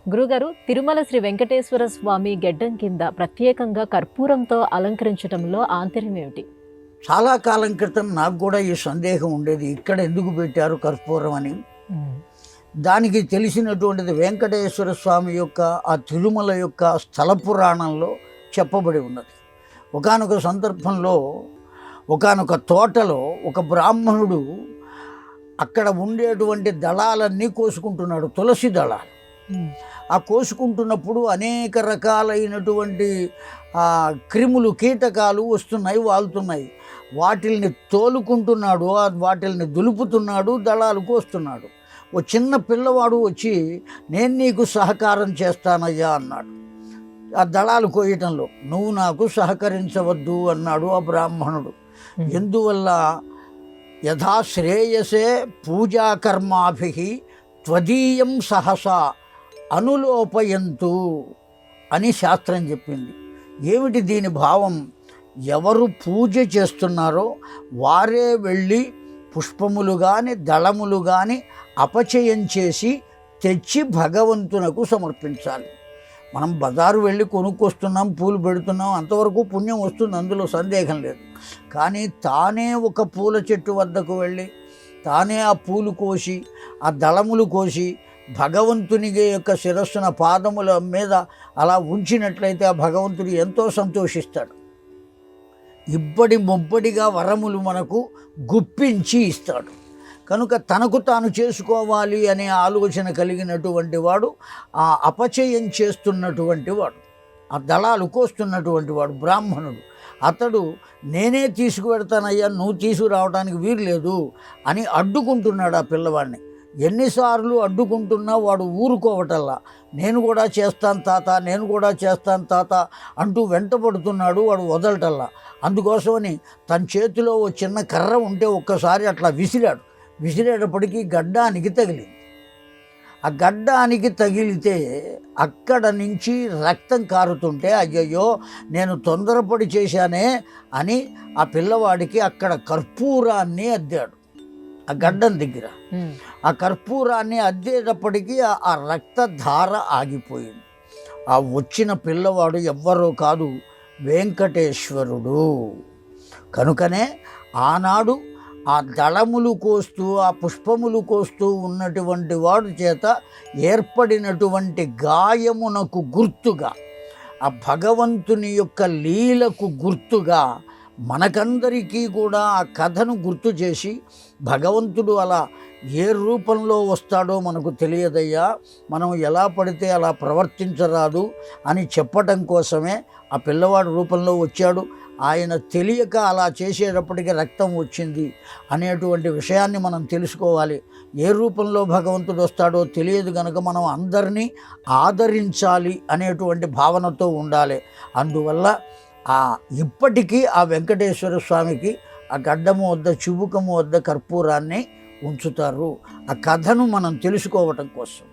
గురుగారు, తిరుమల శ్రీ వెంకటేశ్వర స్వామి గెడ్డం కింద ప్రత్యేకంగా కర్పూరంతో అలంకరించడంలో ఆంతర్యం ఏమిటి? చాలా కాలం క్రితం నాకు కూడా ఈ సందేహం ఉండేది, ఇక్కడ ఎందుకు పెట్టారు కర్పూరం అని. దానికి తెలిసినటువంటిది వెంకటేశ్వర స్వామి యొక్క ఆ తిరుమల యొక్క స్థల పురాణంలో చెప్పబడి ఉన్నది. ఒకానొక సందర్భంలో ఒకానొక తోటలో ఒక బ్రాహ్మణుడు అక్కడ ఉండేటువంటి దళాలన్నీ కోసుకుంటున్నాడు, తులసి దళాలు. ఆ కోసుకుంటున్నప్పుడు అనేక రకాలైనటువంటి క్రిములు కీటకాలు వస్తున్నాయి, వాళ్తున్నాయి. వాటిల్ని తోలుకుంటున్నాడు, వాటిల్ని దులుపుతున్నాడు, దళాలు కోస్తున్నాడు. ఓ చిన్న పిల్లవాడు వచ్చి నేను నీకు సహకారం చేస్తానయ్యా అన్నాడు. ఆ దళాలు కోయటంలో నువ్వు నాకు సహకరించవద్దు అన్నాడు ఆ బ్రాహ్మణుడు. ఎందువల్ల? యథాశ్రేయసే పూజాకర్మాభి త్వదీయం సహసా అనులోపయంతు అని శాస్త్రం చెప్పింది. ఏమిటి దీని భావం? ఎవరు పూజ చేస్తున్నారో వారే వెళ్ళి పుష్పములు కానీ దళములు కానీ అపచయం చేసి తెచ్చి భగవంతునకు సమర్పించాలి. మనం బజారు వెళ్ళి కొనుక్కొస్తున్నాం, పూలు పెడుతున్నాం, అంతవరకు పుణ్యం వస్తుంది, అందులో సందేహం లేదు. కానీ తానే ఒక పూల చెట్టు వద్దకు వెళ్ళి తానే ఆ పూలు కోసి ఆ దళములు కోసి భగవంతుని యొక్క శిరస్సున పాదముల మీద అలా ఉంచినట్లయితే ఆ భగవంతుడు ఎంతో సంతోషిస్తాడు. ఇబ్బడి ముబ్బడిగా వరములు మనకు గుప్పించి ఇస్తాడు. కనుక తనకు తాను చేసుకోవాలి అనే ఆలోచన కలిగినటువంటి వాడు, ఆ అపచయం చేస్తున్నటువంటి వాడు, ఆ దళాలు కోస్తున్నటువంటి వాడు బ్రాహ్మణుడు, అతడు నేనే తీసుకువెడతానయ్యా, నువ్వు తీసుకురావడానికి వీలు లేదు అని అడ్డుకుంటున్నాడు ఆ పిల్లవాడిని. ఎన్నిసార్లు అడ్డుకుంటున్నా వాడు ఊరుకోవటల్లా. నేను కూడా చేస్తాను తాత, నేను కూడా చేస్తాను తాత అంటూ వెంటబడుతున్నాడు, వాడు వదలటల్లా. అందుకోసమని తన చేతిలో ఓ చిన్న కర్ర ఉంటే ఒక్కసారి అట్లా విసిరేటప్పటికీ గడ్డానికి తగిలింది. ఆ గడ్డానికి తగిలితే అక్కడ నుంచి రక్తం కారుతుంటే అయ్యయ్యో నేను తొందరపడి చేశానే అని ఆ పిల్లవాడికి అక్కడ కర్పూరాన్ని అద్దాడు. ఆ గడ్డం దగ్గర ఆ కర్పూరాన్ని అద్దేటప్పటికీ ఆ రక్తధార ఆగిపోయింది. ఆ వచ్చిన పిల్లవాడు ఎవ్వరో కాదు, వెంకటేశ్వరుడు. కనుకనే ఆనాడు ఆ దళములు కోస్తూ ఆ పుష్పములు కోస్తూ ఉన్నటువంటి వాడు చేత ఏర్పడినటువంటి గాయమునకు గుర్తుగా, ఆ భగవంతుని యొక్క లీలకు గుర్తుగా మనకందరికీ కూడా ఆ కథను గుర్తు చేసి, భగవంతుడు అలా ఏ రూపంలో వస్తాడో మనకు తెలియదయ్యా, మనం ఎలా పడితే అలా ప్రవర్తించరాదు అని చెప్పటం కోసమే ఆ పిల్లవాడు రూపంలో వచ్చాడు. ఆయన తెలియక అలా చేసేటప్పటికి రక్తం వచ్చింది అనేటువంటి విషయాన్ని మనం తెలుసుకోవాలి. ఏ రూపంలో భగవంతుడు వస్తాడో తెలియదు కనుక మనం అందరినీ ఆదరించాలి అనేటువంటి భావనతో ఉండాలి. అందువల్ల ఇప్పటికీ ఆ వెంకటేశ్వర స్వామికి ఆ గడ్డము వద్ద, చుబుకము వద్ద కర్పూరాన్ని ఉంచుతారు. ఆ కథను మనం తెలుసుకోవటం కోసం.